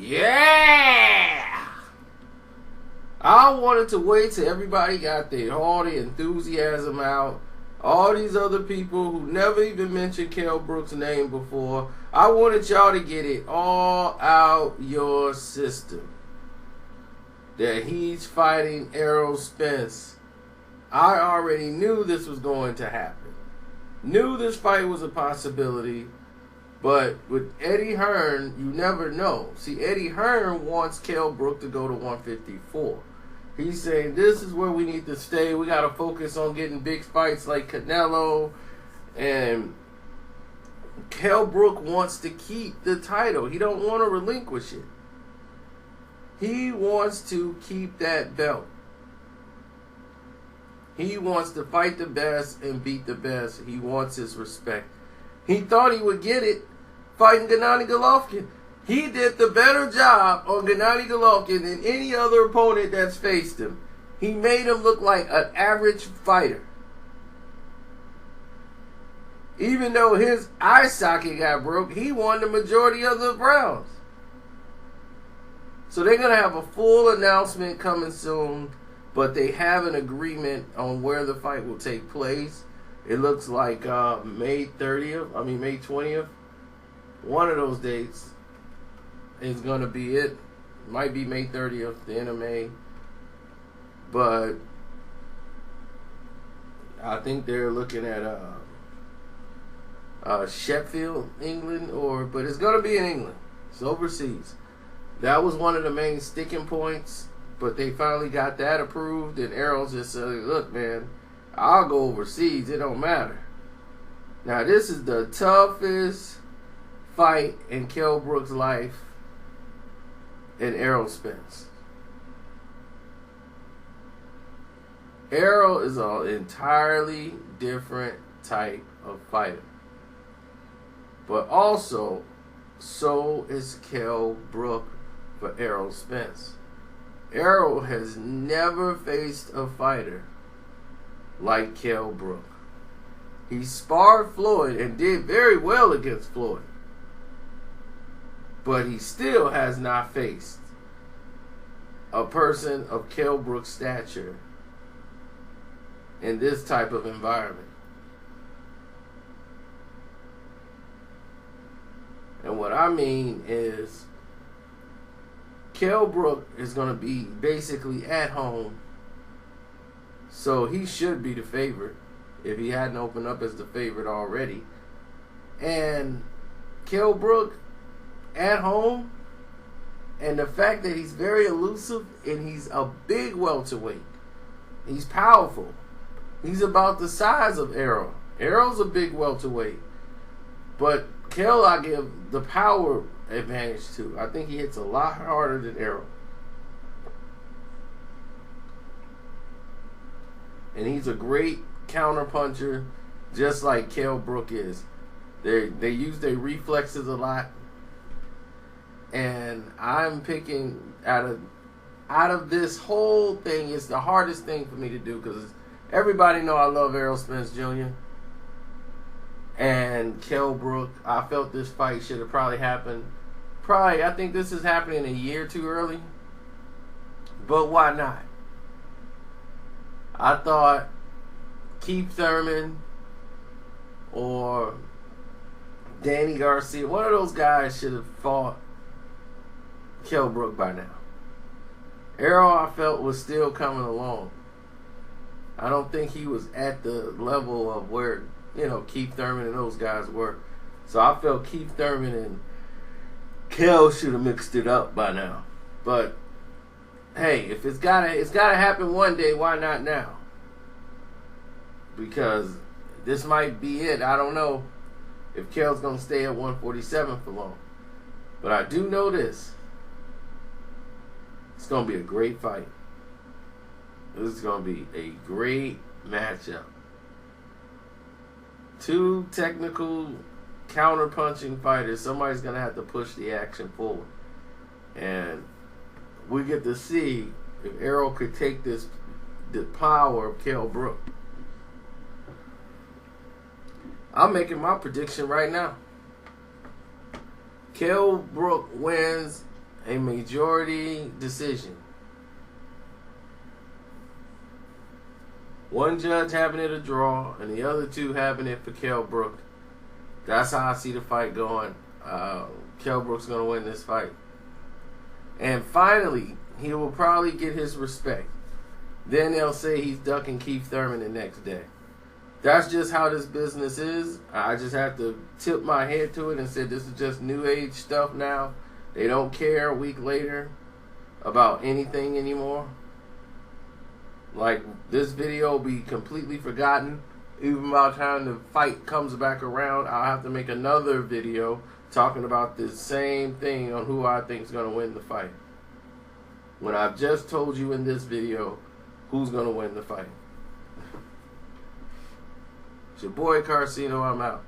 Yeah! I wanted to wait till everybody got all the enthusiasm out. All these other people who never even mentioned Kell Brook's name before. I wanted y'all to get it all out your system. That he's fighting Errol Spence. I already knew this was going to happen. Knew this fight was a possibility. But with Eddie Hearn, you never know. See, Eddie Hearn wants Kell Brook to go to 154. He's saying this is where we need to stay. We got to focus on getting big fights like Canelo. And Kell Brook wants to keep the title. He don't want to relinquish it. He wants to keep that belt. He wants to fight the best and beat the best. He wants his respect. He thought he would get it fighting Gennady Golovkin. He did the better job on Gennady Golovkin than any other opponent that's faced him. He made him look like an average fighter. Even though his eye socket got broke, he won the majority of the rounds. So they're going to have a full announcement coming soon, but they have an agreement on where the fight will take place. It looks like May 20th. One of those dates is going to be it. Might be May 30th, the end of May. But I think they're looking at Sheffield, England, but it's going to be in England. It's overseas. That was one of the main sticking points, but they finally got that approved, and Errol just said, look, man, I'll go overseas. It don't matter. Now, this is the toughest fight in Kell Brook's life and Errol Spence. Errol is an entirely different type of fighter. But also, so is Kell Brook for Errol Spence. Errol has never faced a fighter like Kell Brook. He sparred Floyd and did very well against Floyd. But he still has not faced a person of Kell Brook's stature in this type of environment. And what I mean is, Kell Brook is going to be basically at home, so he should be the favorite if he hadn't opened up as the favorite already. And Kell Brook at home, and the fact that he's very elusive and he's a big welterweight. He's powerful. He's about the size of Errol. Errol's a big welterweight. But Kell, I give the power advantage to. I think he hits a lot harder than Errol. And he's a great counterpuncher, just like Kell Brook is. They use their reflexes a lot. And I'm picking out of this whole thing, it's the hardest thing for me to do because everybody know I love Errol Spence Jr. and Kell Brook. I felt this fight should have probably happened. I think this is happening a year too early. But why not? I thought Keith Thurman or Danny Garcia, one of those guys should have fought Kell Brook by now. Errol, I felt, was still coming along. I don't think he was at the level of where, Keith Thurman and those guys were. So I felt Keith Thurman and Kell should have mixed it up by now. But hey, if it's gotta happen one day, why not now? Because this might be it. I don't know if Kell's gonna stay at 147 for long. But I do know this. It's going to be a great fight. This is going to be a great matchup. Two technical counter-punching fighters. Somebody's going to have to push the action forward. And we get to see if Errol could take the power of Kell Brook. I'm making my prediction right now. Kell Brook wins a majority decision. One judge having it a draw, and the other two having it for Kell Brook. That's how I see the fight going. Kell Brook's going to win this fight. And finally, he will probably get his respect. Then they'll say he's ducking Keith Thurman the next day. That's just how this business is. I just have to tip my head to it and say this is just new age stuff now. They don't care a week later about anything anymore. Like, this video will be completely forgotten. Even by the time the fight comes back around, I'll have to make another video talking about the same thing on who I think is going to win the fight. When I've just told you in this video who's going to win the fight. It's your boy Carcino, I'm out.